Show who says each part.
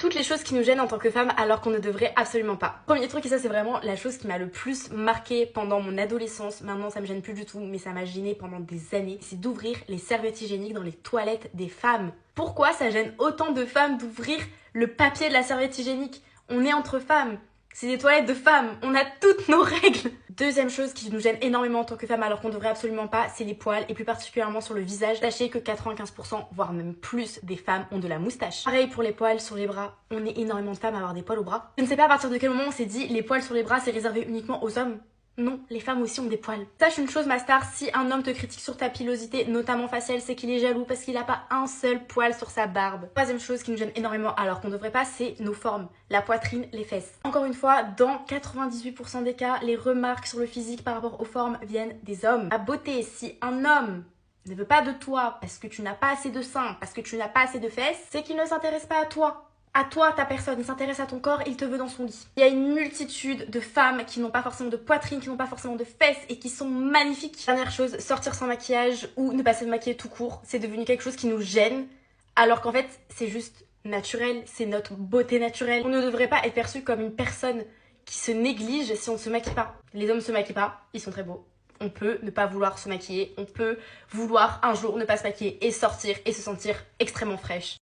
Speaker 1: Toutes les choses qui nous gênent en tant que femme alors qu'on ne devrait absolument pas. Premier truc, et ça c'est vraiment la chose qui m'a le plus marqué pendant mon adolescence, maintenant ça me gêne plus du tout, mais ça m'a gêné pendant des années, c'est d'ouvrir les serviettes hygiéniques dans les toilettes des femmes. Pourquoi ça gêne autant de femmes d'ouvrir le papier de la serviette hygiénique? On est entre femmes. C'est des toilettes de femmes, on a toutes nos règles. Deuxième chose qui nous gêne énormément en tant que femme alors qu'on devrait absolument pas, c'est les poils et plus particulièrement sur le visage. Sachez que 95% voire même plus des femmes ont de la moustache. Pareil pour les poils sur les bras, on est énormément de femmes à avoir des poils aux bras. Je ne sais pas à partir de quel moment on s'est dit les poils sur les bras c'est réservé uniquement aux hommes. Non, les femmes aussi ont des poils. Sache une chose ma star, si un homme te critique sur ta pilosité, notamment faciale, c'est qu'il est jaloux parce qu'il n'a pas un seul poil sur sa barbe. Troisième chose qui nous gêne énormément alors qu'on devrait pas, c'est nos formes. La poitrine, les fesses. Encore une fois, dans 98% des cas, les remarques sur le physique par rapport aux formes viennent des hommes. La beauté, si un homme ne veut pas de toi parce que tu n'as pas assez de seins, parce que tu n'as pas assez de fesses, c'est qu'il ne s'intéresse pas à toi. À toi, ta personne, il s'intéresse à ton corps, il te veut dans son lit. Il y a une multitude de femmes qui n'ont pas forcément de poitrine, qui n'ont pas forcément de fesses et qui sont magnifiques. Dernière chose, sortir sans maquillage ou ne pas se maquiller tout court, c'est devenu quelque chose qui nous gêne, alors qu'en fait, c'est juste naturel, c'est notre beauté naturelle. On ne devrait pas être perçu comme une personne qui se néglige si on ne se maquille pas. Les hommes ne se maquillent pas, ils sont très beaux. On peut ne pas vouloir se maquiller, on peut vouloir un jour ne pas se maquiller et sortir et se sentir extrêmement fraîche.